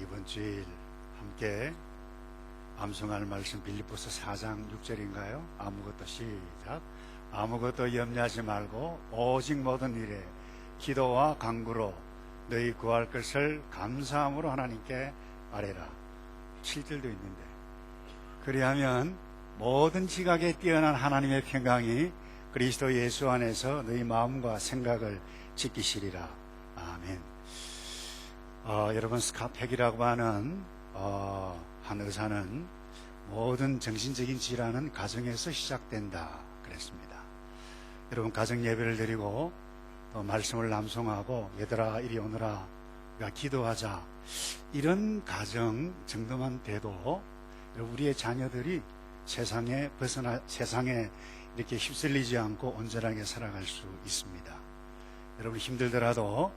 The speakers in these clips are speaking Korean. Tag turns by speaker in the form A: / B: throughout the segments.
A: 이번 주일 함께 암송할 말씀 빌립보서 4장 6절인가요? 아무것도 시작. 아무것도 염려하지 말고 오직 모든 일에 기도와 간구로 너희 구할 것을 감사함으로 하나님께 아뢰라. 7절도 있는데, 그리하면 모든 지각에 뛰어난 하나님의 평강이 그리스도 예수 안에서 너희 마음과 생각을 지키시리라. 아멘. 여러분, 스카펙이라고 하는 한 의사는 모든 정신적인 질환은 가정에서 시작된다 그랬습니다. 여러분, 가정 예배를 드리고 또 말씀을 남송하고 얘들아 이리 오너라, 우리가 기도하자, 이런 가정 정도만 돼도 우리의 자녀들이 세상에 이렇게 휩쓸리지 않고 온전하게 살아갈 수 있습니다. 여러분, 힘들더라도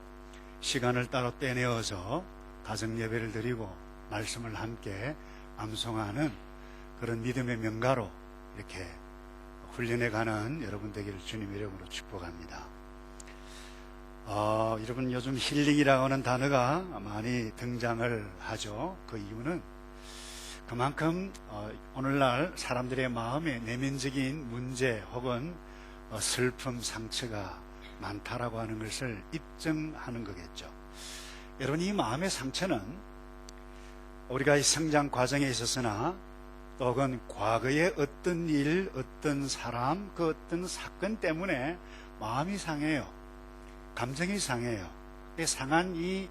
A: 시간을 따로 떼내어서 가정 예배를 드리고 말씀을 함께 암송하는 그런 믿음의 명가로 이렇게 훈련해가는 여러분 되기를 주님의 이름으로 축복합니다. 여러분, 요즘 힐링이라고 하는 단어가 많이 등장을 하죠. 그 이유는 그만큼 오늘날 사람들의 마음에 내면적인 문제 혹은 슬픔, 상처가 많다라고 하는 것을 입증하는 거겠죠. 여러분, 이 마음의 상처는 우리가 이 성장 과정에 있어서나 또 혹은 과거의 어떤 일, 어떤 사람, 그 어떤 사건 때문에 마음이 상해요. 감정이 상해요. 상한 이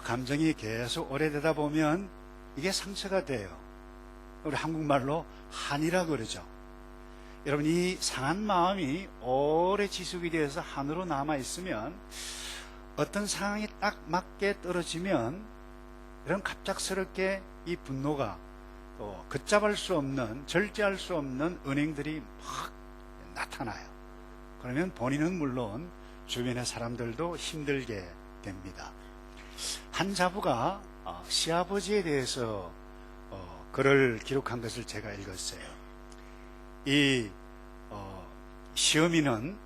A: 감정이 계속 오래되다 보면 이게 상처가 돼요. 우리 한국말로 한이라 그러죠. 여러분, 이 상한 마음이 오래 지속이 되어서 한으로 남아있으면 어떤 상황이 딱 맞게 떨어지면 이런 갑작스럽게 이 분노가 또 걷잡을 수 없는, 절제할 수 없는 은행들이 막 나타나요. 그러면 본인은 물론 주변의 사람들도 힘들게 됩니다. 한 자부가 시아버지에 대해서 글을 기록한 것을 제가 읽었어요. 이 시어미는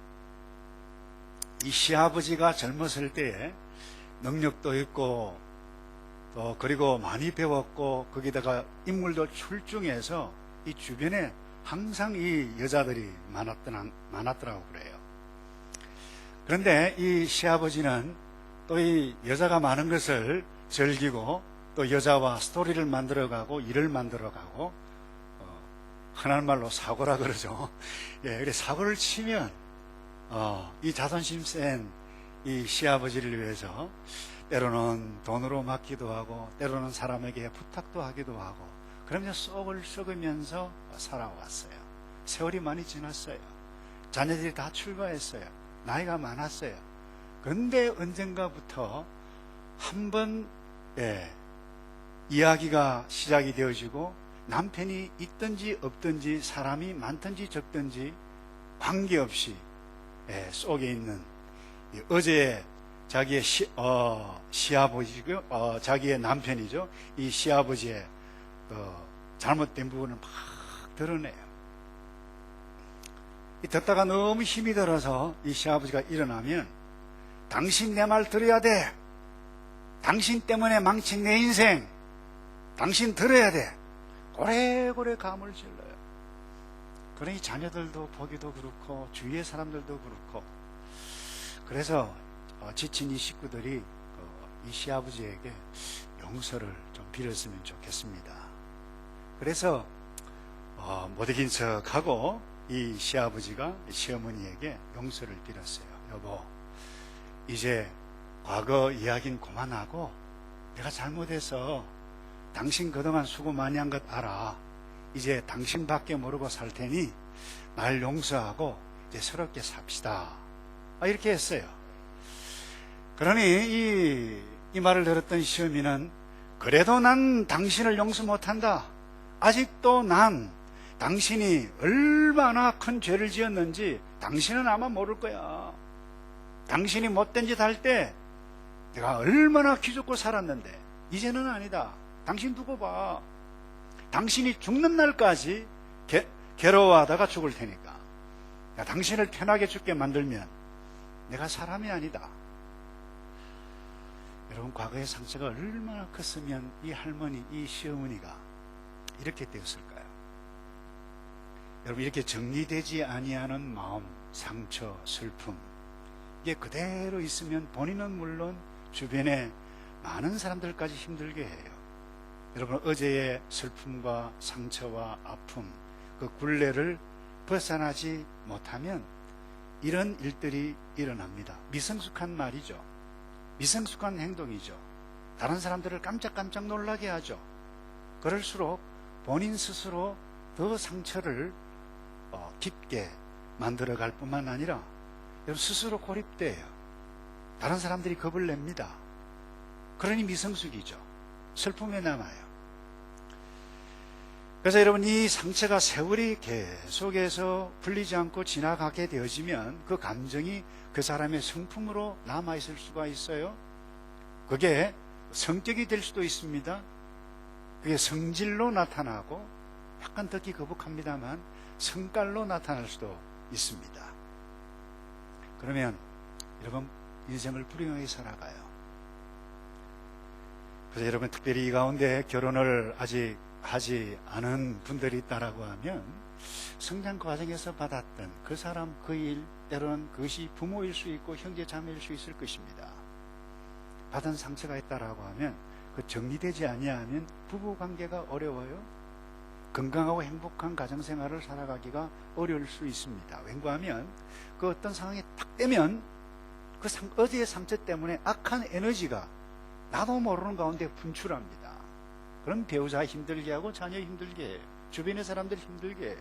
A: 이 시아버지가 젊었을 때에 능력도 있고 또 그리고 많이 배웠고 거기다가 인물도 출중해서 이 주변에 항상 이 여자들이 많았더라고 그래요. 그런데 이 시아버지는 또 이 여자가 많은 것을 즐기고 또 여자와 스토리를 만들어가고 일을 만들어가고 흔한 말로 사고라 그러죠. 예, 사고를 치면 이 자존심 센 이 시아버지를 위해서 때로는 돈으로 맡기도 하고 때로는 사람에게 부탁도 하기도 하고 그러면서 쏙을 썩으면서 살아왔어요. 세월이 많이 지났어요. 자녀들이 다 출가했어요. 나이가 많았어요. 그런데 언젠가부터 한번 이야기가 시작이 되어지고 남편이 있든지 없든지 사람이 많든지 적든지 관계없이 속에 있는 어제 자기의 시아버지고 자기의 남편이죠. 이 시아버지의 잘못된 부분을 막 드러내요. 듣다가 너무 힘이 들어서 이 시아버지가 일어나면 당신 내 말 들어야 돼. 당신 때문에 망친 내 인생. 당신 들어야 돼. 고래고래 감을 질러요. 그러니 자녀들도 보기도 그렇고 주위의 사람들도 그렇고 그래서 지친 이 식구들이 이 시아버지에게 용서를 좀 빌었으면 좋겠습니다. 그래서 못 이긴 척하고 이 시아버지가 시어머니에게 용서를 빌었어요. 여보, 이제 과거 이야기는 그만하고 내가 잘못해서 당신 그동안 수고 많이 한 것 알아. 이제 당신밖에 모르고 살 테니 날 용서하고 이제 새롭게 삽시다. 이렇게 했어요. 그러니 이 말을 들었던 시어미는 그래도 난 당신을 용서 못한다. 아직도 난 당신이 얼마나 큰 죄를 지었는지 당신은 아마 모를 거야. 당신이 못된 짓 할 때 내가 얼마나 기죽고 살았는데 이제는 아니다. 당신 두고 봐. 당신이 죽는 날까지 괴로워하다가 죽을 테니까 당신을 편하게 죽게 만들면 내가 사람이 아니다. 여러분, 과거의 상처가 얼마나 컸으면 이 할머니, 이 시어머니가 이렇게 되었을까요? 여러분, 이렇게 정리되지 아니하는 마음, 상처, 슬픔, 이게 그대로 있으면 본인은 물론 주변에 많은 사람들까지 힘들게 해요. 여러분, 어제의 슬픔과 상처와 아픔, 그 굴레를 벗어나지 못하면 이런 일들이 일어납니다. 미성숙한 말이죠. 미성숙한 행동이죠. 다른 사람들을 깜짝깜짝 놀라게 하죠. 그럴수록 본인 스스로 더 상처를 깊게 만들어갈 뿐만 아니라 스스로 고립돼요. 다른 사람들이 겁을 냅니다. 그러니 미성숙이죠. 슬픔에 남아요. 그래서 여러분, 이 상처가 세월이 계속해서 풀리지 않고 지나가게 되어지면 그 감정이 그 사람의 성품으로 남아있을 수가 있어요. 그게 성격이 될 수도 있습니다. 그게 성질로 나타나고, 약간 듣기 거북합니다만 성깔로 나타날 수도 있습니다. 그러면 여러분, 인생을 불행하게 살아가요. 그래서 여러분, 특별히 이 가운데 결혼을 아직 하지 않은 분들이 있다라고 하면 성장 과정에서 받았던 그 사람, 그 일, 때로는 그것이 부모일 수 있고 형제 자매일 수 있을 것입니다. 받은 상처가 있다라고 하면 그 정리되지 아니하면 부부관계가 어려워요. 건강하고 행복한 가정생활을 살아가기가 어려울 수 있습니다. 왠가하면 그 어떤 상황이 딱 되면 그 어제의 상처 때문에 악한 에너지가 나도 모르는 가운데 분출합니다. 그럼 배우자 힘들게 하고 자녀 힘들게 해요. 주변의 사람들 힘들게 해요.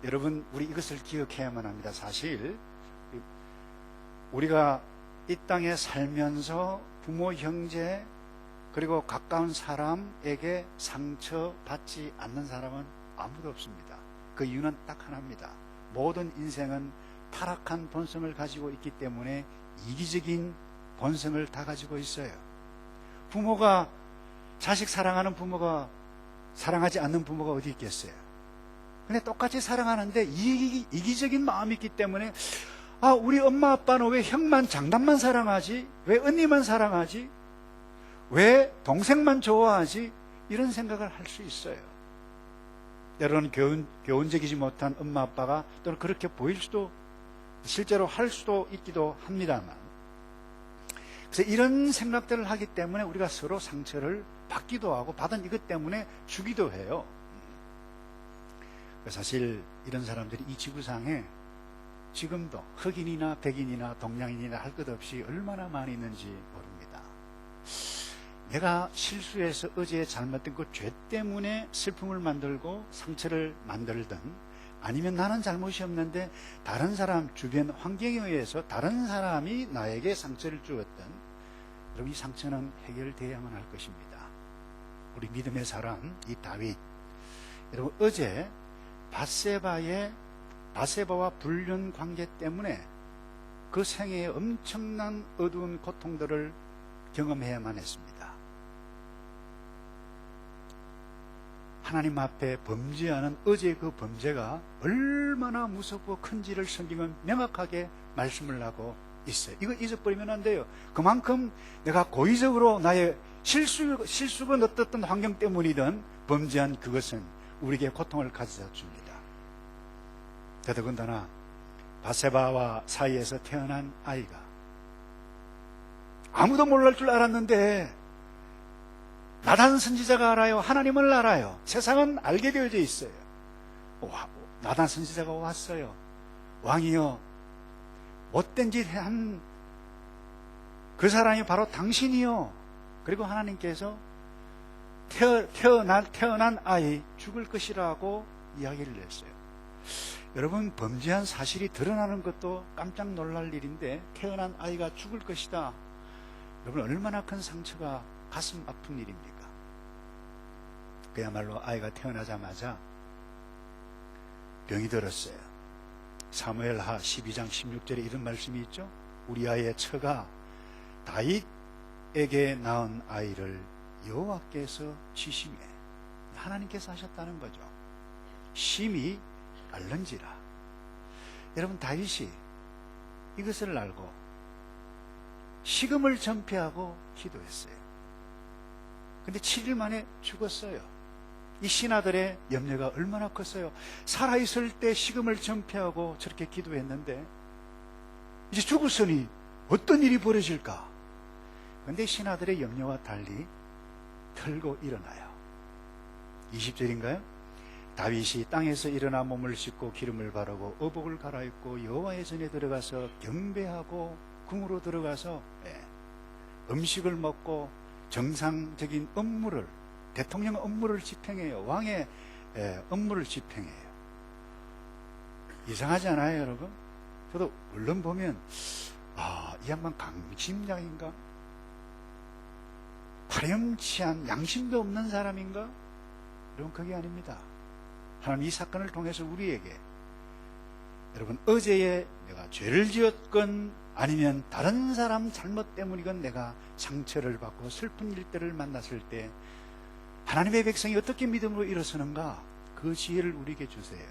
A: 여러분, 우리 이것을 기억해야만 합니다. 사실 우리가 이 땅에 살면서 부모, 형제, 그리고 가까운 사람에게 상처받지 않는 사람은 아무도 없습니다. 그 이유는 딱 하나입니다. 모든 인생은 타락한 본성을 가지고 있기 때문에 이기적인 본성을 다 가지고 있어요. 부모가, 자식 사랑하는 부모가 사랑하지 않는 부모가 어디 있겠어요? 근데 똑같이 사랑하는데 이기적인 마음이 있기 때문에, 우리 엄마 아빠는 왜 형만, 장남만 사랑하지? 왜 언니만 사랑하지? 왜 동생만 좋아하지? 이런 생각을 할 수 있어요. 때로는 교훈적이지 못한 엄마 아빠가 또는 그렇게 보일 수도, 실제로 할 수도 있기도 합니다만, 그래서 이런 생각들을 하기 때문에 우리가 서로 상처를 받기도 하고 받은 이것 때문에 주기도 해요. 사실 이런 사람들이 이 지구상에 지금도 흑인이나 백인이나 동양인이나 할 것 없이 얼마나 많이 있는지 모릅니다. 내가 실수해서 어제 잘못된 그 죄 때문에 슬픔을 만들고 상처를 만들든, 아니면 나는 잘못이 없는데 다른 사람, 주변 환경에 의해서 다른 사람이 나에게 상처를 주었던, 여러분, 이 상처는 해결되어야만 할 것입니다. 우리 믿음의 사람, 이 다윗, 여러분, 어제 바세바와 불륜 관계 때문에 그 생애에 엄청난 어두운 고통들을 경험해야만 했습니다. 하나님 앞에 범죄하는 어제의 그 범죄가 얼마나 무섭고 큰지를 성경은 명확하게 말씀을 하고 있어요. 이거 잊어버리면 안 돼요. 그만큼 내가 고의적으로 나의 실수가 어떻던 환경 때문이든 범죄한 그것은 우리에게 고통을 가져다 줍니다. 더더군다나 바세바와 사이에서 태어난 아이가 아무도 몰랄 줄 알았는데, 나단 선지자가 알아요. 하나님을 알아요. 세상은 알게 되어져 있어요. 나단 선지자가 왔어요. 왕이여, 못된 짓 한 그 사람이 바로 당신이요. 그리고 하나님께서 태어난 아이 죽을 것이라고 이야기를 했어요. 여러분, 범죄한 사실이 드러나는 것도 깜짝 놀랄 일인데 태어난 아이가 죽을 것이다. 여러분, 얼마나 큰 상처가 가슴 아픈 일입니까? 그야말로 아이가 태어나자마자 병이 들었어요. 사무엘하 12장 16절에 이런 말씀이 있죠. 우리 아이의 처가 다윗에게 낳은 아이를 여호와께서 지심해, 하나님께서 하셨다는 거죠. 심히 알는지라. 여러분, 다윗이 이것을 알고 식음을 전폐하고 기도했어요. 근데 7일 만에 죽었어요. 이 신하들의 염려가 얼마나 컸어요. 살아있을 때 식음을 전폐하고 저렇게 기도했는데 이제 죽었으니 어떤 일이 벌어질까? 근데 신하들의 염려와 달리 털고 일어나요. 20절인가요? 다윗이 땅에서 일어나 몸을 씻고 기름을 바르고 의복을 갈아입고 여호와의 전에 들어가서 경배하고 궁으로 들어가서 음식을 먹고 정상적인 업무를, 대통령 업무를 집행해요. 왕의 업무를 집행해요. 이상하지 않아요, 여러분? 저도 물론 보면 이 양반 강심장인가? 파렴치한 양심도 없는 사람인가? 여러분, 그게 아닙니다. 하나님 이 사건을 통해서 우리에게, 여러분, 어제에 내가 죄를 지었건 아니면 다른 사람 잘못 때문이건 내가 상처를 받고 슬픈 일들을 만났을 때 하나님의 백성이 어떻게 믿음으로 일어서는가, 그 지혜를 우리에게 주세요.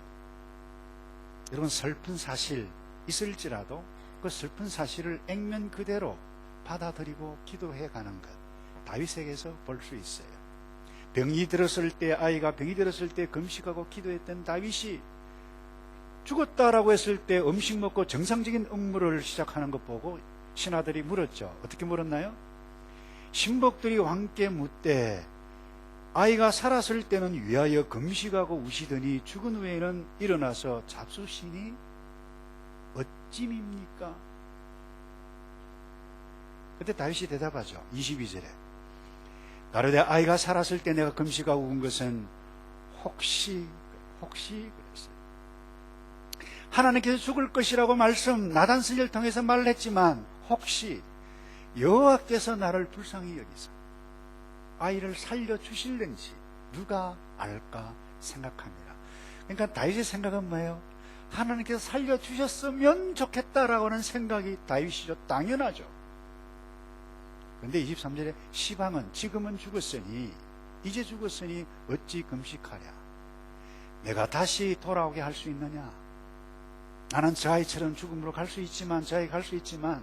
A: 여러분, 슬픈 사실 있을지라도 그 슬픈 사실을 액면 그대로 받아들이고 기도해 가는 것, 다윗에게서 볼 수 있어요. 병이 들었을 때, 아이가 병이 들었을 때 금식하고 기도했던 다윗이 죽었다라고 했을 때 음식 먹고 정상적인 업무를 시작하는 것 보고 신하들이 물었죠. 어떻게 물었나요? 신복들이 왕께 묻되 아이가 살았을 때는 위하여 금식하고 우시더니 죽은 후에는 일어나서 잡수시니 어찌입니까? 그때 다윗이 대답하죠. 22절에 가로되 아이가 살았을 때 내가 금식하고 운 것은 혹시 그랬어요. 하나님께서 죽을 것이라고 나단슬리를 통해서 말을 했지만 혹시 여호와께서 나를 불쌍히 여기서 아이를 살려주실는지 누가 알까 생각합니다. 그러니까 다윗의 생각은 뭐예요? 하나님께서 살려주셨으면 좋겠다라고 하는 생각이 다윗이죠. 당연하죠. 그런데 23절에 시방은 지금은 죽었으니 이제 죽었으니 어찌 금식하랴? 내가 다시 돌아오게 할 수 있느냐? 나는 저 아이처럼 죽음으로 갈 수 있지만, 저 아이 갈 수 있지만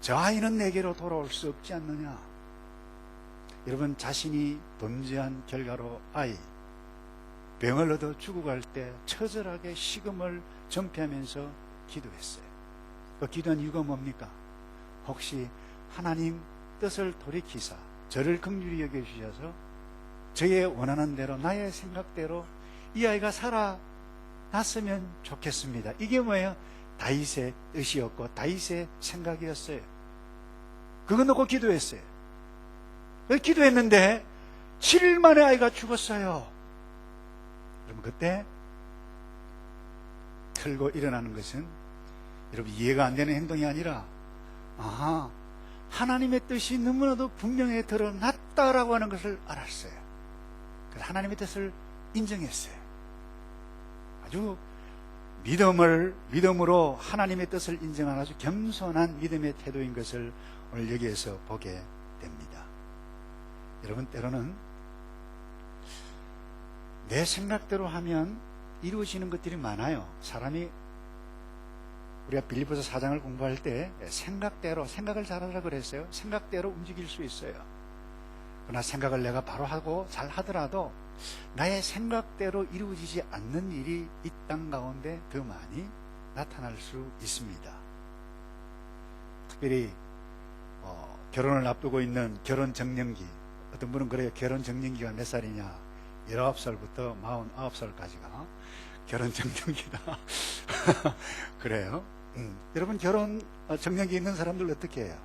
A: 저 아이는 내게로 돌아올 수 없지 않느냐? 여러분, 자신이 범죄한 결과로 병을 얻어 죽어갈 때 처절하게 식음을 전폐하면서 기도했어요. 그 기도한 이유가 뭡니까? 혹시 하나님 뜻을 돌이키사 저를 긍휼히 여겨주셔서 저의 원하는 대로, 나의 생각대로 이 아이가 살아났으면 좋겠습니다. 이게 뭐예요? 다윗의 뜻이었고 다윗의 생각이었어요. 그거 놓고 기도했어요. 기도했는데 7일 만에 아이가 죽었어요. 여러분, 그때 틀고 일어나는 것은 여러분 이해가 안 되는 행동이 아니라 하나님의 뜻이 너무나도 분명히 드러났다라고 하는 것을 알았어요. 그래서 하나님의 뜻을 인정했어요. 아주 믿음으로 하나님의 뜻을 인정하는 아주 겸손한 믿음의 태도인 것을 오늘 여기에서 보게 됩니다. 여러분, 때로는 내 생각대로 하면 이루어지는 것들이 많아요. 사람이, 우리가 빌립보서 4장을 공부할 때 생각을 잘하라 그랬어요. 생각대로 움직일 수 있어요. 그러나 생각을 내가 바로 하고 잘 하더라도 나의 생각대로 이루어지지 않는 일이 이 땅 가운데 더 많이 나타날 수 있습니다. 특별히 결혼을 앞두고 있는 결혼 정년기, 어떤 분은 그래요. 결혼 정년기가 몇 살이냐? 19살부터 49살까지가 결혼 정년기다. 그래요. 여러분, 결혼 정년기 있는 사람들 어떻게 해요?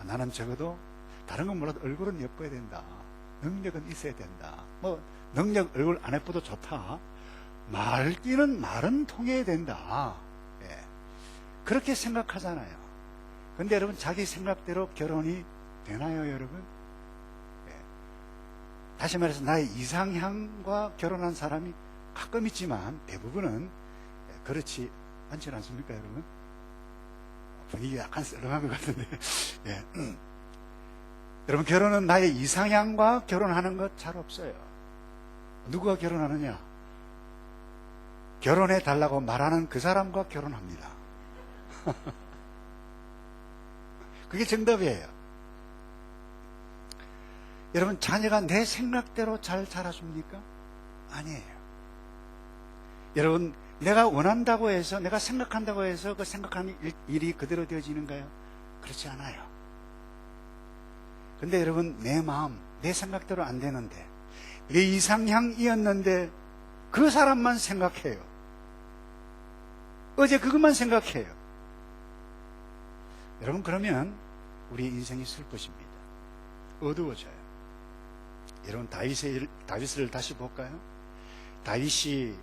A: 나는 적어도 다른 건 몰라도 얼굴은 예뻐야 된다. 능력은 있어야 된다. 능력 얼굴 안 예뻐도 좋다. 말은 통해야 된다. 그렇게 생각하잖아요. 근데 여러분, 자기 생각대로 결혼이 되나요, 여러분? 다시 말해서 나의 이상향과 결혼한 사람이 가끔 있지만 대부분은 그렇지 않지 않습니까, 여러분? 분위기가 약간 썰렁한 것 같은데. 여러분, 결혼은 나의 이상향과 결혼하는 것 잘 없어요. 누구와 결혼하느냐? 결혼해 달라고 말하는 그 사람과 결혼합니다. 그게 정답이에요. 여러분, 자녀가 내 생각대로 잘 자라줍니까? 아니에요. 여러분, 내가 원한다고 해서, 내가 생각한다고 해서 그 생각하는 일이 그대로 되어지는가요? 그렇지 않아요. 근데 여러분, 내 마음, 내 생각대로 안 되는데, 내 이상향이었는데 그 사람만 생각해요. 어제 그것만 생각해요. 여러분, 그러면 우리 인생이 슬프십니다. 어두워져요. 여러분, 다윗을 다시 볼까요? 다윗이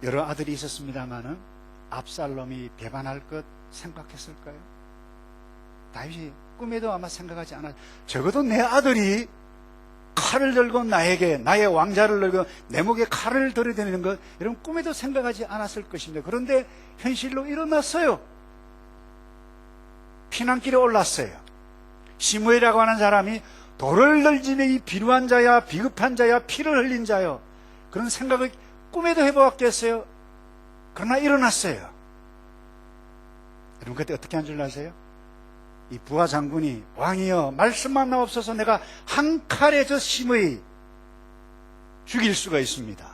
A: 여러 아들이 있었습니다마는 압살롬이 배반할 것 생각했을까요? 다윗이 꿈에도 아마 생각하지 않았. 적어도 내 아들이 칼을 들고 나에게, 나의 왕자를 들고 내 목에 칼을 들이대는 것, 여러분 꿈에도 생각하지 않았을 것입니다. 그런데 현실로 일어났어요. 피난길에 올랐어요. 시므이라고 하는 사람이 돌을 널지며 이 비루한 자야, 비급한 자야, 피를 흘린 자요, 그런 생각을 꿈에도 해보았겠어요? 그러나 일어났어요. 여러분, 그때 어떻게 한 줄 아세요? 이 부하 장군이, 왕이여 말씀만 나옵소서, 내가 한 칼에 저 시므이 죽일 수가 있습니다.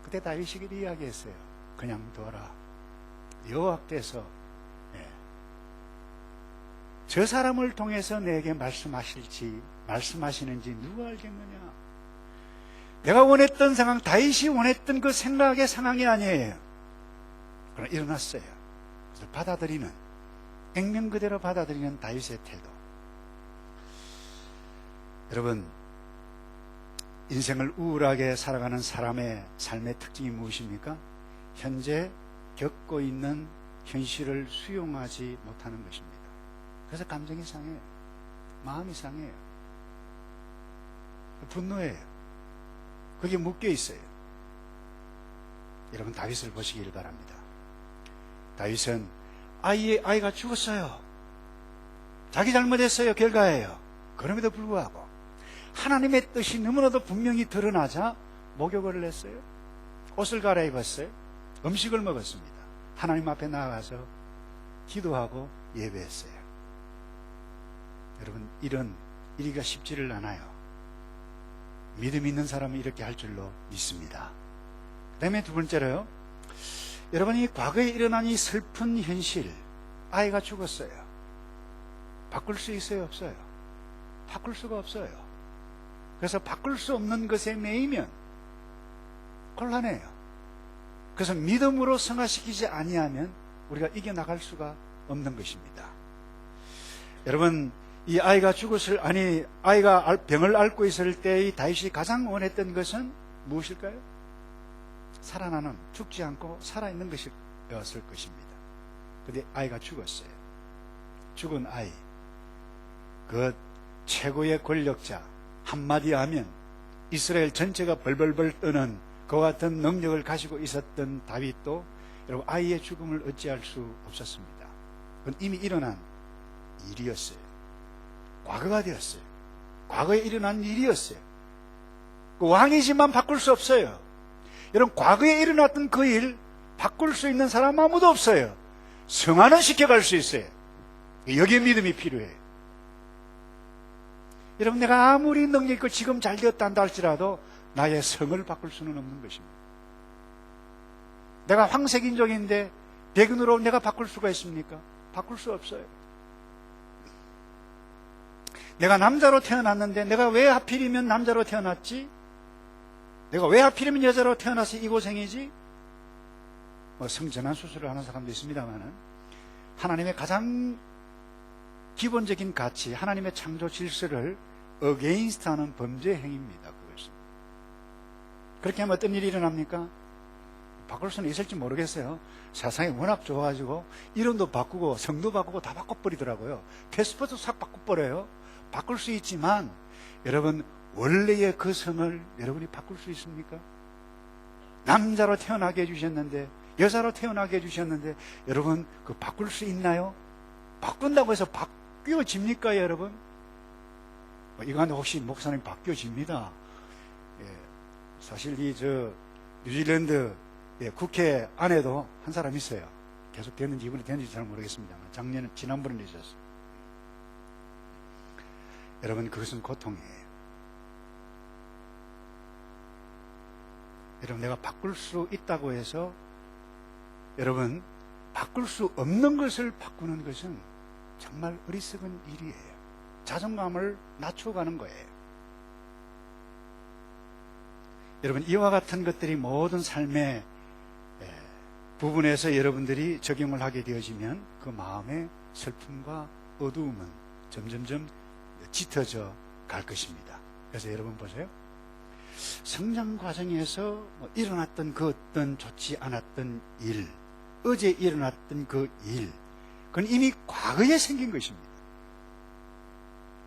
A: 그때 다윗이 이렇게 이야기했어요. 그냥 둬라. 여호와께서 저 사람을 통해서 내게 말씀하시는지 누가 알겠느냐. 내가 원했던 상황, 다윗이 원했던 그 생각의 상황이 아니에요. 그러나 일어났어요. 그래서 받아들이는, 액면 그대로 받아들이는 다윗의 태도. 여러분, 인생을 우울하게 살아가는 사람의 삶의 특징이 무엇입니까? 현재 겪고 있는 현실을 수용하지 못하는 것입니다. 그래서 감정이 상해요. 마음이 상해요. 분노해요. 그게 묶여 있어요. 여러분, 다윗을 보시길 바랍니다. 다윗은 아이가 죽었어요. 자기 잘못했어요. 결과예요. 그럼에도 불구하고 하나님의 뜻이 너무나도 분명히 드러나자 목욕을 했어요. 옷을 갈아입었어요. 음식을 먹었습니다. 하나님 앞에 나아가서 기도하고 예배했어요. 여러분, 이리가 쉽지를 않아요. 믿음 있는 사람은 이렇게 할 줄로 믿습니다. 그 다음에 두 번째로요, 여러분이 과거에 일어난 이 슬픈 현실, 아이가 죽었어요. 바꿀 수 있어요, 없어요? 바꿀 수가 없어요. 그래서 바꿀 수 없는 것에 매이면 곤란해요. 그래서 믿음으로 승화시키지 아니하면 우리가 이겨나갈 수가 없는 것입니다. 여러분, 이 아이가 아이가 병을 앓고 있을 때 이 다윗이 가장 원했던 것은 무엇일까요? 살아나는, 죽지 않고 살아있는 것이었을 것입니다. 그런데 아이가 죽었어요. 죽은 아이, 그 최고의 권력자, 한마디 하면 이스라엘 전체가 벌벌벌 떠는 그와 같은 능력을 가지고 있었던 다윗도 여러분, 아이의 죽음을 어찌할 수 없었습니다. 그건 이미 일어난 일이었어요. 과거가 되었어요. 과거에 일어난 일이었어요. 그 왕이지만 바꿀 수 없어요. 여러분, 과거에 일어났던 그 일 바꿀 수 있는 사람 아무도 없어요. 성화는 시켜갈 수 있어요. 여기에 믿음이 필요해요. 여러분, 내가 아무리 능력 있고 지금 잘 되었다 한다 할지라도 나의 성을 바꿀 수는 없는 것입니다. 내가 황색인종인데 백인으로 내가 바꿀 수가 있습니까? 바꿀 수 없어요. 내가 남자로 태어났는데 내가 왜 하필이면 남자로 태어났지? 내가 왜 하필이면 여자로 태어나서 이 고생이지? 성전환 수술을 하는 사람도 있습니다만은, 하나님의 가장 기본적인 가치, 하나님의 창조 질서를 어게인스트하는 범죄 행위입니다. 그것은. 그렇게 하면 어떤 일이 일어납니까? 바꿀 수는 있을지 모르겠어요. 세상이 워낙 좋아가지고 이름도 바꾸고 성도 바꾸고 다 바꿔버리더라고요. 패스포트 싹 바꿔버려요. 바꿀 수 있지만 여러분, 원래의 그 성을 여러분이 바꿀 수 있습니까? 남자로 태어나게 해주셨는데, 여자로 태어나게 해주셨는데, 여러분 그 바꿀 수 있나요? 바꾼다고 해서 바뀌어집니까, 여러분? 이건 혹시 목사님 바뀌어집니다. 사실 뉴질랜드 국회 안에도 한 사람 있어요. 계속 됐는지 이번에 됐는지 잘 모르겠습니다만, 지난번에 있었어요. 여러분, 그것은 고통이에요. 여러분, 내가 바꿀 수 있다고 해서 여러분, 바꿀 수 없는 것을 바꾸는 것은 정말 어리석은 일이에요. 자존감을 낮춰가는 거예요. 여러분, 이와 같은 것들이 모든 삶의 부분에서 여러분들이 적용을 하게 되어지면 그 마음의 슬픔과 어두움은 점점점 짙어져 갈 것입니다. 그래서 여러분 보세요. 성장 과정에서 일어났던 그 어떤 좋지 않았던 일, 어제 일어났던 그 일, 그건 이미 과거에 생긴 것입니다.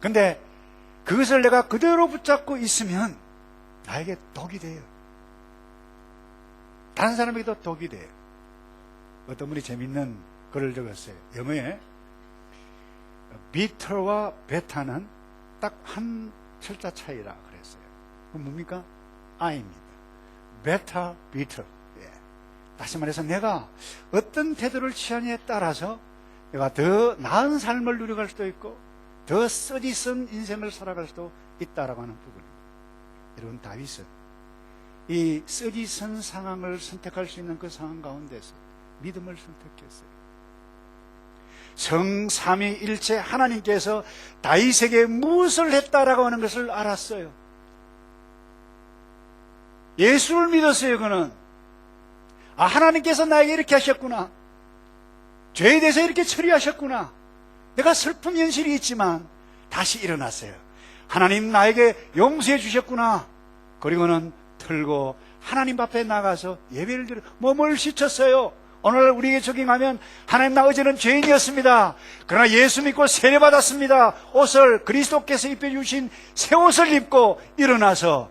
A: 근데 그것을 내가 그대로 붙잡고 있으면 나에게 독이 돼요. 다른 사람에게도 독이 돼요. 어떤 분이 재밌는 글을 적었어요. 영어에 bitter와 better는 딱 한 철자 차이라 그랬어요. 그건 뭡니까? I입니다. better, bitter. 예. 다시 말해서 내가 어떤 태도를 취하냐에 따라서 내가 더 나은 삶을 누려갈 수도 있고 더 쓰디쓴 인생을 살아갈 수도 있다라고 하는 부분입니다. 여러분, 다윗은 이 쓰디쓴 상황을 선택할 수 있는 그 상황 가운데서 믿음을 선택했어요. 성삼위일체 하나님께서 다윗에게 무엇을 했다라고 하는 것을 알았어요. 예수를 믿었어요. 그는 하나님께서 나에게 이렇게 하셨구나, 죄에 대해서 이렇게 처리하셨구나, 내가 슬픈 현실이 있지만 다시 일어났어요. 하나님 나에게 용서해 주셨구나. 그리고는 틀고 하나님 앞에 나가서 예배를 드려 몸을 씻었어요. 오늘 우리에게 적용하면 하나님, 나 어제는 죄인이었습니다. 그러나 예수 믿고 세례받았습니다. 옷을 그리스도께서 입혀주신 새 옷을 입고 일어나서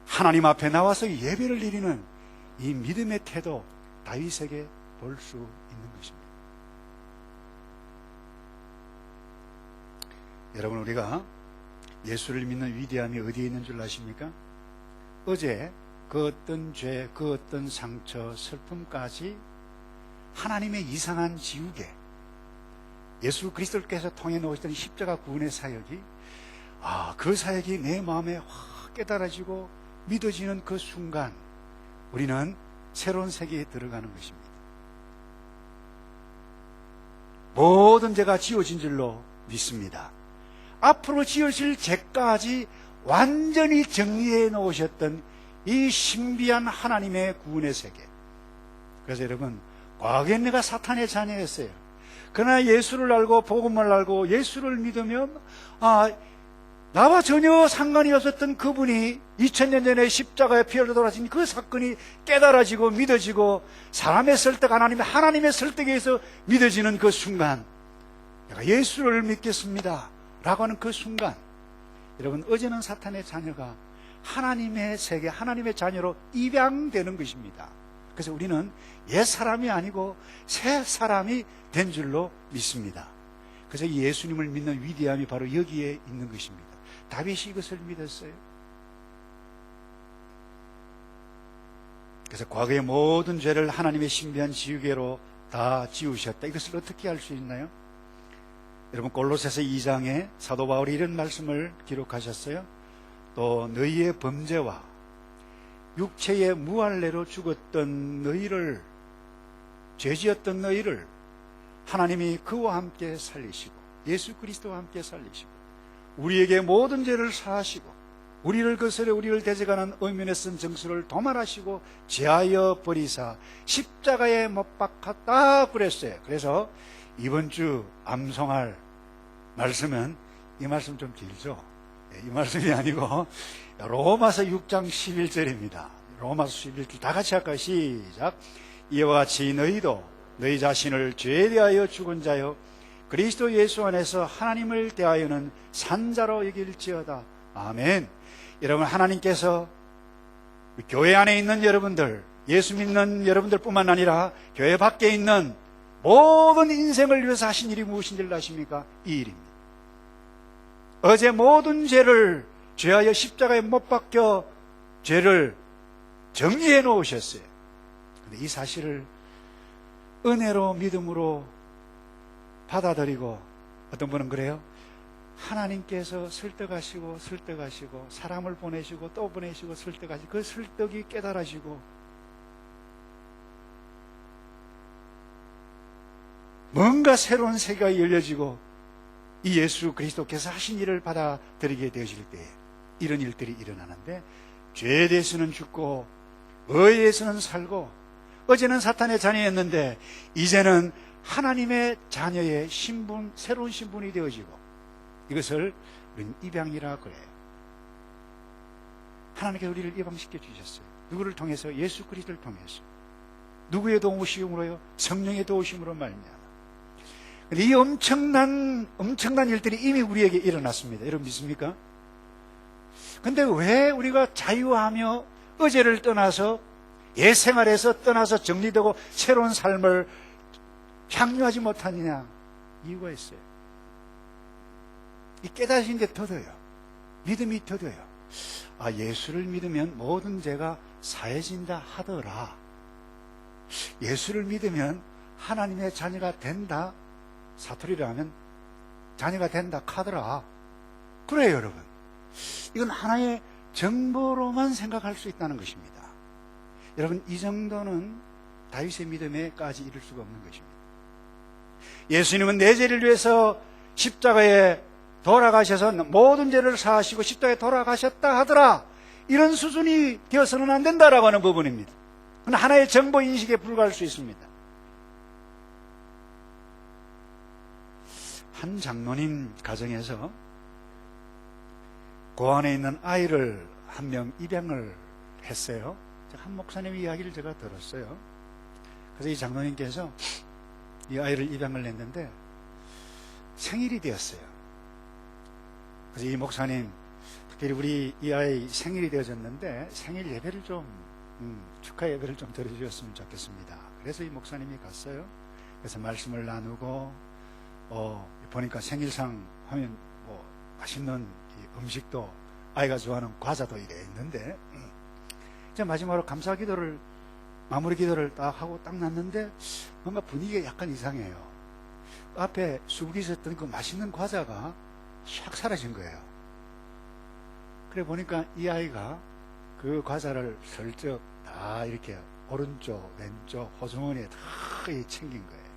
A: 하나님 앞에 나와서 예배를 드리는 이 믿음의 태도, 다윗에게 볼 수 있는 것입니다. 여러분, 우리가 예수를 믿는 위대함이 어디에 있는 줄 아십니까? 어제 그 어떤 죄, 그 어떤 상처, 슬픔까지 하나님의 이상한 지우개, 예수 그리스도께서 통해 놓으셨던 십자가 구원의 사역이 그 사역이 내 마음에 확 깨달아지고 믿어지는 그 순간 우리는 새로운 세계에 들어가는 것입니다. 모든 죄가 지워진 줄로 믿습니다. 앞으로 지으실 죄까지 완전히 정리해 놓으셨던 이 신비한 하나님의 구원의 세계. 그래서 여러분, 과거엔 내가 사탄의 자녀였어요. 그러나 예수를 알고 복음을 알고 예수를 믿으면 나와 전혀 상관이 없었던 그분이 2000년 전에 십자가에 피 흘려 돌아가신 그 사건이 깨달아지고 믿어지고 사람의 설득, 하나님의 설득에 의해서 믿어지는 그 순간, 내가 예수를 믿겠습니다 라고 하는 그 순간, 여러분, 어제는 사탄의 자녀가 하나님의 세계, 하나님의 자녀로 입양되는 것입니다. 그래서 우리는 옛 사람이 아니고 새 사람이 된 줄로 믿습니다. 그래서 예수님을 믿는 위대함이 바로 여기에 있는 것입니다. 다윗이 이것을 믿었어요. 그래서 과거의 모든 죄를 하나님의 신비한 지우개로 다 지우셨다. 이것을 어떻게 할 수 있나요? 여러분, 골로새서 2장에 사도 바울이 이런 말씀을 기록하셨어요. 또 너희의 범죄와 육체의 무할례로 죽었던 너희를, 죄지었던 너희를 하나님이 그와 함께 살리시고 예수 그리스도와 함께 살리시고 우리에게 모든 죄를 사하시고 우리를 거스려 우리를 대적하는 의면에 쓴 정수를 도말하시고 제하여 버리사 십자가에 못 박았다 그랬어요. 그래서 이번 주 암송할 말씀은, 이 말씀 좀 길죠? 이 말씀이 아니고 로마서 6장 11절입니다. 로마서 11절 다 같이 할까요? 시작. 이와 같이 너희도 너희 자신을 죄에 대하여 죽은 자요 그리스도 예수 안에서 하나님을 대하여는 산자로 여길지어다. 아멘. 여러분, 하나님께서 교회 안에 있는 여러분들, 예수 믿는 여러분들 뿐만 아니라 교회 밖에 있는 모든 인생을 위해서 하신 일이 무엇인지를 아십니까? 이 일입니다. 어제 모든 죄를 죄하여 십자가에 못 박혀 죄를 정리해 놓으셨어요. 그런데 이 사실을 은혜로 믿음으로 받아들이고, 어떤 분은 그래요. 하나님께서 설득하시고 설득하시고 사람을 보내시고 또 보내시고 설득하시고 그 설득이 깨달아지고 뭔가 새로운 세계가 열려지고 이 예수 그리스도께서 하신 일을 받아들이게 되어질 때에 이런 일들이 일어나는데, 죄에 대해서는 죽고 의에 대해서는 살고, 어제는 사탄의 자녀였는데 이제는 하나님의 자녀의 신분, 새로운 신분이 되어지고, 이것을 우리는 입양이라 그래요. 하나님께서 우리를 입양시켜 주셨어요. 누구를 통해서? 예수 그리스도를 통해서. 누구의 도우심으로요? 성령의 도우심으로 말미암아. 이 엄청난 일들이 이미 우리에게 일어났습니다. 여러분 믿습니까? 근데 왜 우리가 자유하며 어제를 떠나서 옛 생활에서 떠나서 정리되고 새로운 삶을 향유하지 못하느냐? 이유가 있어요. 이 깨달으신 게 더뎌요. 믿음이 더뎌요. 아, 예수를 믿으면 모든 죄가 사해진다 하더라. 예수를 믿으면 하나님의 자녀가 된다. 사투리를 하면 자녀가 된다 카더라. 그래요, 여러분. 이건 하나의 정보로만 생각할 수 있다는 것입니다. 여러분, 이 정도는 다윗의 믿음에까지 이를 수가 없는 것입니다. 예수님은 내 죄를 위해서 십자가에 돌아가셔서 모든 죄를 사하시고 십자가에 돌아가셨다 하더라. 이런 수준이 되어서는 안 된다라고 하는 부분입니다. 그건 하나의 정보 인식에 불과할 수 있습니다. 한 장로님 가정에서 고안에 있는 아이를 한 명 입양을 했어요. 한 목사님 이야기를 제가 들었어요. 그래서 이 장로님께서 이 아이를 입양을 했는데 생일이 되었어요. 그래서 이 목사님, 특별히 우리 이 아이 생일이 되어졌는데 생일 예배를 좀 축하 예배를 좀 드려주셨으면 좋겠습니다. 그래서 이 목사님이 갔어요. 그래서 말씀을 나누고 보니까 생일상 하면 뭐 맛있는 음식도, 아이가 좋아하는 과자도 이래 있는데, 이제 마지막으로 감사 기도를, 마무리 기도를 딱 하고 딱 났는데 뭔가 분위기가 약간 이상해요. 앞에 수북이 있었던 그 맛있는 과자가 샥 사라진 거예요. 그래 보니까 이 아이가 그 과자를 슬쩍 다 이렇게 오른쪽 왼쪽 호주머니에 다 챙긴 거예요.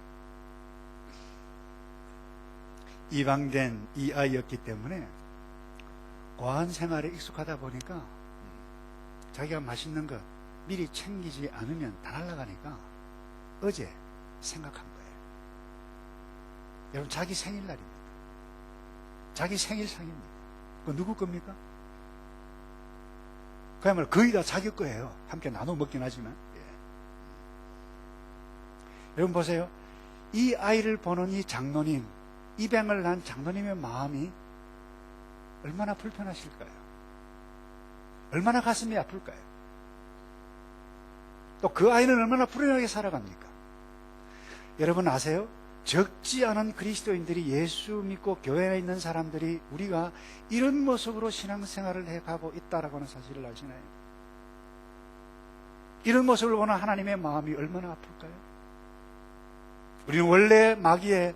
A: 입양된 이 아이였기 때문에 고안 생활에 익숙하다 보니까 자기가 맛있는 거 미리 챙기지 않으면 다 날아가니까 어제 생각한 거예요. 여러분, 자기 생일날입니다. 자기 생일상입니다. 그거 누구 겁니까? 그야말로 거의 다 자기 거예요. 함께 나눠 먹긴 하지만. 여러분 보세요. 이 아이를 보는 이 장로님, 입양을 한 장로님의 마음이 얼마나 불편하실까요? 얼마나 가슴이 아플까요? 또 그 아이는 얼마나 불행하게 살아갑니까? 여러분 아세요? 적지 않은 그리스도인들이, 예수 믿고 교회에 있는 사람들이 우리가 이런 모습으로 신앙생활을 해가고 있다라고 하는 사실을 아시나요? 이런 모습을 보는 하나님의 마음이 얼마나 아플까요? 우리는 원래 마귀의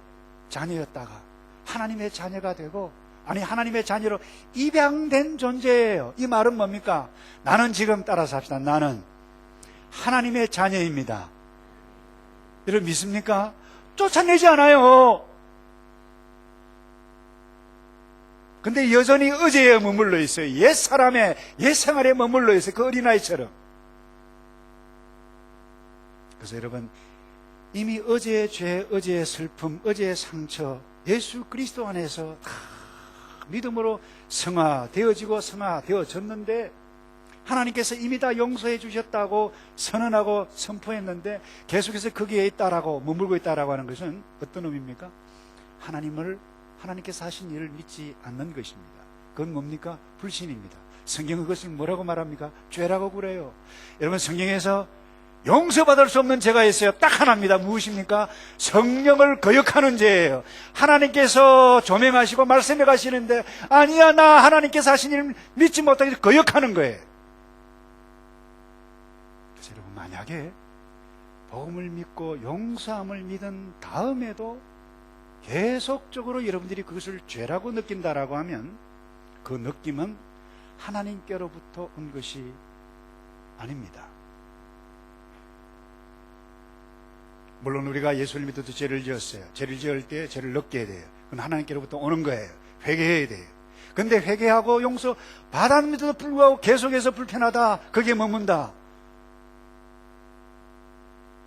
A: 자녀였다가 하나님의 자녀가 되고, 아니 하나님의 자녀로 입양된 존재예요. 이 말은 뭡니까? 나는 지금 따라서 합시다. 나는 하나님의 자녀입니다. 여러분 믿습니까? 쫓아내지 않아요. 근데 여전히 어제에 머물러 있어요. 옛 사람의 옛 생활에 머물러 있어요. 그 어린아이처럼. 그래서 여러분, 이미 어제의 죄, 어제의 슬픔, 어제의 상처, 예수 그리스도 안에서 다 믿음으로 성화되어지고 성화되어졌는데, 하나님께서 이미 다 용서해 주셨다고 선언하고 선포했는데 계속해서 거기에 있다라고 머물고 있다라고 하는 것은 어떤 의미입니까? 하나님께서 하신 일을 믿지 않는 것입니다. 그건 뭡니까? 불신입니다. 성경은 그것을 뭐라고 말합니까? 죄라고 그래요. 여러분, 성경에서 용서받을 수 없는 죄가 있어요. 딱 하나입니다. 무엇입니까? 성령을 거역하는 죄예요. 하나님께서 조명하시고 말씀해 가시는데 아니야, 나 하나님께서 하신 일 믿지 못하기 위해서 거역하는 거예요. 그래서 여러분, 만약에 복음을 믿고 용서함을 믿은 다음에도 계속적으로 여러분들이 그것을 죄라고 느낀다라고 하면 그 느낌은 하나님께로부터 온 것이 아닙니다. 물론 우리가 예수를 믿어도 죄를 지었어요. 죄를 지을 때 죄를 느껴야 돼요. 그건 하나님께로부터 오는 거예요. 회개해야 돼요. 근데 회개하고 용서 받았는데도 불구하고 계속해서 불편하다, 거기에 머문다,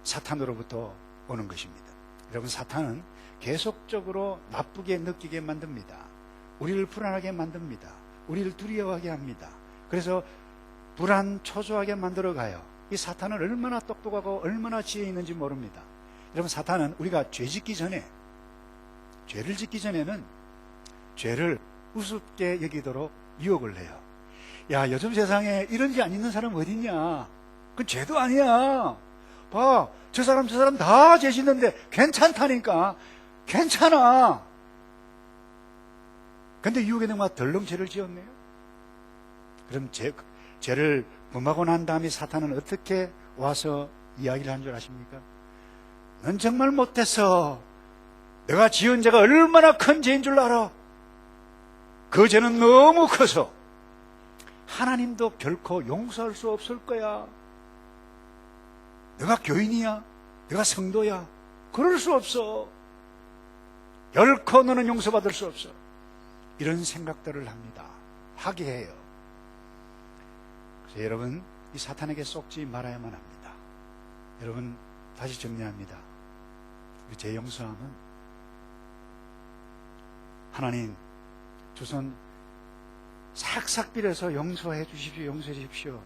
A: 사탄으로부터 오는 것입니다. 여러분, 사탄은 계속적으로 나쁘게 느끼게 만듭니다. 우리를 불안하게 만듭니다. 우리를 두려워하게 합니다. 그래서 불안, 초조하게 만들어가요. 이 사탄은 얼마나 똑똑하고 얼마나 지혜 있는지 모릅니다. 여러분, 사탄은 우리가 죄 짓기 전에, 죄를 짓기 전에는 죄를 우습게 여기도록 유혹을 해요. 야, 요즘 세상에 이런 죄 안 있는 사람 어딨냐? 그건 죄도 아니야. 봐, 저 사람 다 죄 짓는데 괜찮다니까. 괜찮아. 근데 유혹에 넘어가 덜렁 죄를 지었네요. 그럼 죄를 범하고 난 다음에 사탄은 어떻게 와서 이야기를 한 줄 아십니까? 넌 정말 못했어. 내가 지은 죄가 얼마나 큰 죄인 줄 알아? 그 죄는 너무 커서 하나님도 결코 용서할 수 없을 거야. 내가 교인이야? 내가 성도야? 그럴 수 없어. 결코 너는 용서받을 수 없어. 이런 생각들을 합니다. 하게 해요. 그래서 여러분, 이 사탄에게 속지 말아야만 합니다. 여러분, 다시 정리합니다. 우리 죄 용서함은 하나님 주선 싹싹 빌어서 용서해 주십시오, 용서해 주십시오,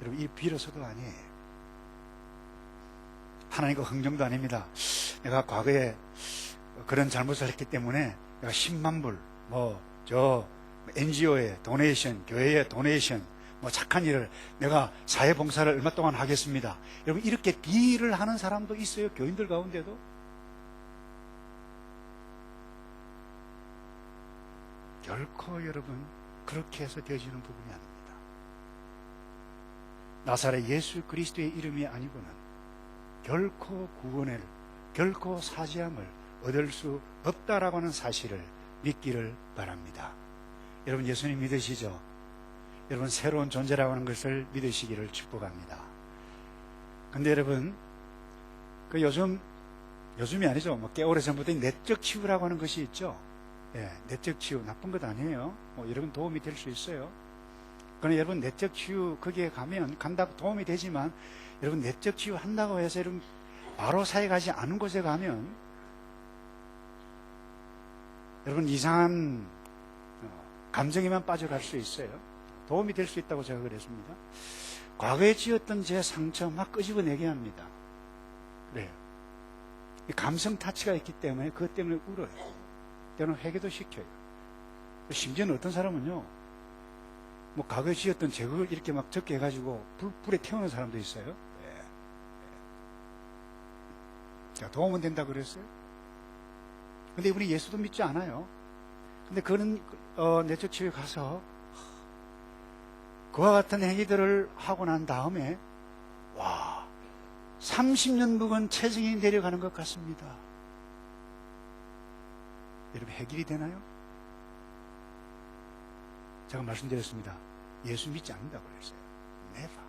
A: 여러분, 이 빌어서도 아니에요. 하나님과 흥정도 아닙니다. 내가 과거에 그런 잘못을 했기 때문에 내가 10만 불, NGO에 도네이션, 교회에 도네이션, 착한 일을, 내가 사회봉사를 얼마 동안 하겠습니다. 여러분, 이렇게 딜을 하는 사람도 있어요. 교인들 가운데도. 결코 여러분, 그렇게 해서 되어지는 부분이 아닙니다. 나사렛 예수 그리스도의 이름이 아니고는 결코 구원을, 결코 사지함을 얻을 수 없다라고 하는 사실을 믿기를 바랍니다. 여러분, 예수님 믿으시죠? 여러분, 새로운 존재라고 하는 것을 믿으시기를 축복합니다. 근데 여러분, 요즘이 아니죠. 꽤 오래전부터 내적 치유라고 하는 것이 있죠. 예, 내적 치유, 나쁜 것 아니에요. 여러분 도움이 될 수 있어요. 그러나 여러분, 내적 치유, 거기에 간다고 도움이 되지만, 여러분, 내적 치유 한다고 해서 여러분, 바로 사역하지 않은 곳에 가면, 여러분, 이상한 감정에만 빠져갈 수 있어요. 도움이 될 수 있다고 제가 그랬습니다. 과거에 지었던 제 상처 막 끄집어내게 합니다. 그래요. 감성 타치가 있기 때문에 그것 때문에 울어요. 때로는 회개도 시켜요. 심지어는 어떤 사람은요, 과거에 지었던 죄를 이렇게 막 적게 해가지고 불에 태우는 사람도 있어요. 네. 자, 도움은 된다고 그랬어요. 근데 이분이 예수도 믿지 않아요. 근데 그는 내적 치유에 가서 그와 같은 행위들을 하고 난 다음에 30년 묵은 체증이 내려가는 것 같습니다. 여러분, 해결이 되나요? 제가 말씀드렸습니다. 예수 믿지 않는다고 그랬어요. Never.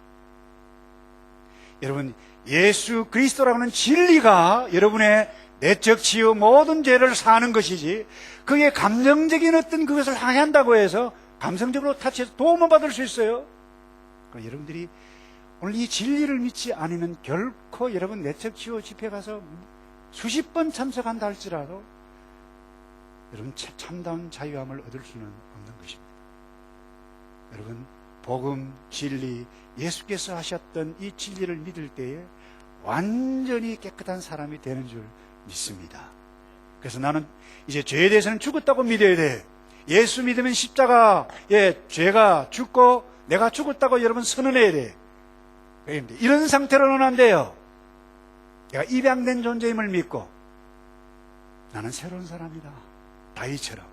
A: 여러분, 예수 그리스도라고 하는 진리가 여러분의 내적 치유, 모든 죄를 사는 것이지, 그게 감정적인 어떤 그것을 항해한다고 해서 감성적으로 타치해서 도움을 받을 수 있어요. 그러니까 여러분들이 오늘 이 진리를 믿지 않으면 결코 여러분 내적 치유 집회 가서 수십 번 참석한다 할지라도 여러분 참다운 자유함을 얻을 수는 없는 것입니다. 여러분, 복음, 진리, 예수께서 하셨던 이 진리를 믿을 때에 완전히 깨끗한 사람이 되는 줄 믿습니다. 그래서 나는 이제 죄에 대해서는 죽었다고 믿어야 돼. 예수 믿으면 십자가에 죄가 죽고 내가 죽었다고 여러분 선언해야 돼. 이런 상태로는 안 돼요. 내가 입양된 존재임을 믿고 나는 새로운 사람이다. 다윗처럼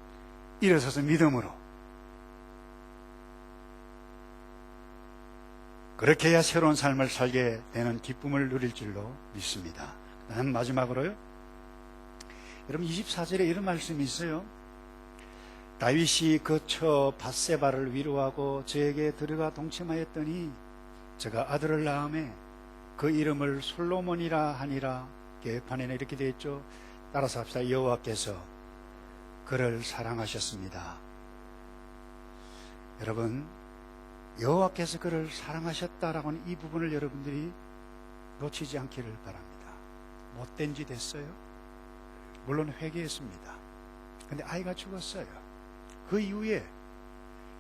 A: 일어서서 믿음으로, 그렇게 해야 새로운 삶을 살게 되는 기쁨을 누릴 줄로 믿습니다. 마지막으로요, 여러분 24절에 이런 말씀이 있어요. 다윗이 거쳐 밧세바를 위로하고 저에게 들어가 동침하였더니 제가 아들을 낳음에 그 이름을 솔로몬이라 하니라. 개판에는 이렇게 되어 있죠. 따라서 합시다. 여호와께서 그를 사랑하셨습니다. 여러분, 여호와께서 그를 사랑하셨다라고 하는 이 부분을 여러분들이 놓치지 않기를 바랍니다. 못된 짓 했어요. 물론 회개했습니다. 근데 아이가 죽었어요. 그 이후에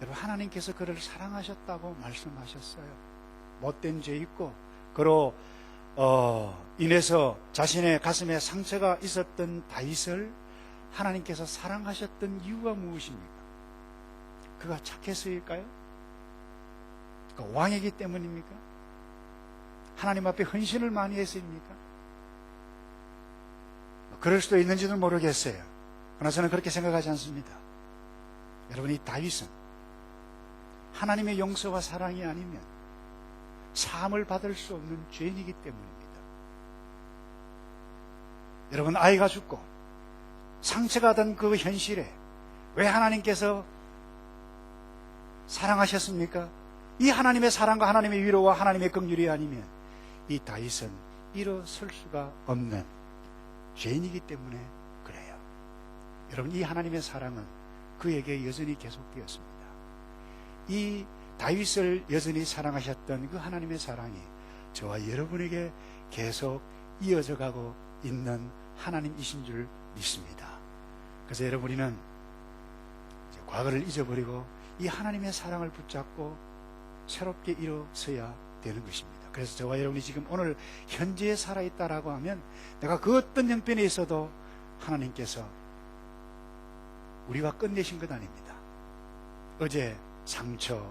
A: 여러분, 하나님께서 그를 사랑하셨다고 말씀하셨어요. 못된 죄 있고 그로 인해서 자신의 가슴에 상처가 있었던 다윗을 하나님께서 사랑하셨던 이유가 무엇입니까? 그가 착해서일까요? 그가 왕이기 때문입니까? 하나님 앞에 헌신을 많이 했습니까? 그럴 수도 있는지는 모르겠어요. 그러나 저는 그렇게 생각하지 않습니다. 여러분, 이 다윗은 하나님의 용서와 사랑이 아니면 사함을 받을 수 없는 죄인이기 때문입니다. 여러분, 아이가 죽고 상처가 된 그 현실에 왜 하나님께서 사랑하셨습니까? 이 하나님의 사랑과 하나님의 위로와 하나님의 긍휼이 아니면 이 다윗은 일어설 수가 없는 죄인이기 때문에 그래요. 여러분, 이 하나님의 사랑은 그에게 여전히 계속되었습니다. 이 다윗을 여전히 사랑하셨던 그 하나님의 사랑이 저와 여러분에게 계속 이어져 가고 있는 하나님이신 줄 믿습니다. 그래서 여러분은 이제 과거를 잊어버리고 이 하나님의 사랑을 붙잡고 새롭게 일어서야 되는 것입니다. 그래서 저와 여러분이 지금 오늘 현재에 살아있다라고 하면 내가 그 어떤 형편에 있어도 하나님께서 우리와 끝내신 것 아닙니다. 어제 상처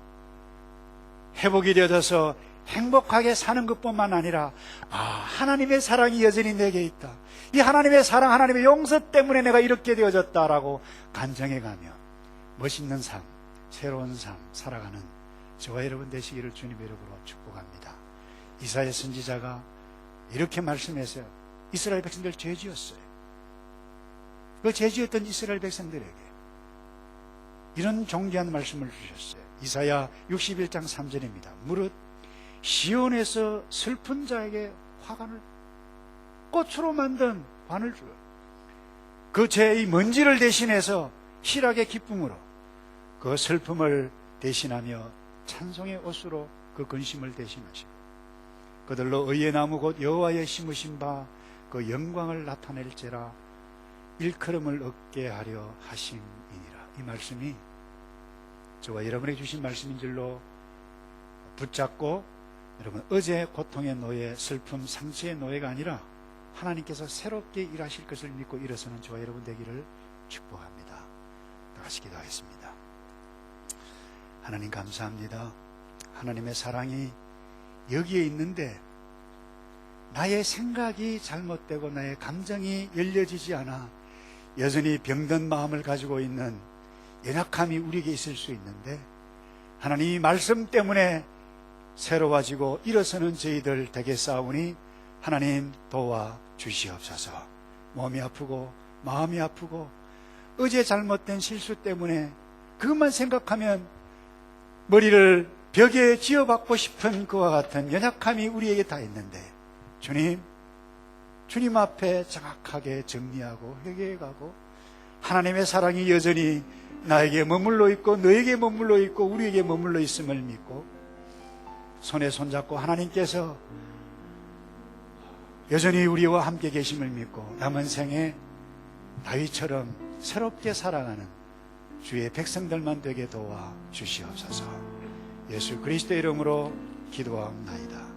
A: 회복이 되어져서 행복하게 사는 것뿐만 아니라 하나님의 사랑이 여전히 내게 있다. 이 하나님의 사랑, 하나님의 용서 때문에 내가 이렇게 되어졌다라고 간증해가며 멋있는 삶, 새로운 삶 살아가는 저와 여러분 되시기를 주님의 이름으로 축복합니다. 이사야 선지자가 이렇게 말씀했어요. 이스라엘 백성들 죄지었어요. 그 죄지었던 이스라엘 백성들에게 이런 존귀한 말씀을 주셨어요. 이사야 61장 3절입니다. 무릇 시온에서 슬픈 자에게 화관을, 꽃으로 만든 관을 주어 그 죄의 먼지를 대신해서 희락의 기쁨으로 그 슬픔을 대신하며 찬송의 옷으로 그 근심을 대신하시고 그들로 의의 나무 곧 여호와의 심으신 바 그 영광을 나타낼지라 일컬음을 얻게 하려 하심이니라. 이 말씀이 저와 여러분에게 주신 말씀인 줄로 붙잡고 여러분, 어제 고통의 노예, 슬픔, 상처의 노예가 아니라 하나님께서 새롭게 일하실 것을 믿고 일어서는 저와 여러분 되기를 축복합니다. 다 같이 기도하겠습니다. 하나님 감사합니다. 하나님의 사랑이 여기에 있는데 나의 생각이 잘못되고 나의 감정이 열려지지 않아 여전히 병든 마음을 가지고 있는 연약함이 우리에게 있을 수 있는데 하나님 이 말씀 때문에 새로워지고 일어서는 저희들 되겠사오니 하나님 도와 주시옵소서. 몸이 아프고 마음이 아프고 어제 잘못된 실수 때문에 그것만 생각하면 머리를 벽에 지어박고 싶은 그와 같은 연약함이 우리에게 다 있는데 주님 앞에 정확하게 정리하고 회개해가고 하나님의 사랑이 여전히 나에게 머물러 있고 너에게 머물러 있고 우리에게 머물러 있음을 믿고 손에 손잡고 하나님께서 여전히 우리와 함께 계심을 믿고 남은 생에 다윗처럼 새롭게 살아가는 주의 백성들만 되게 도와 주시옵소서. 예수 그리스도의 이름으로 기도하옵나이다.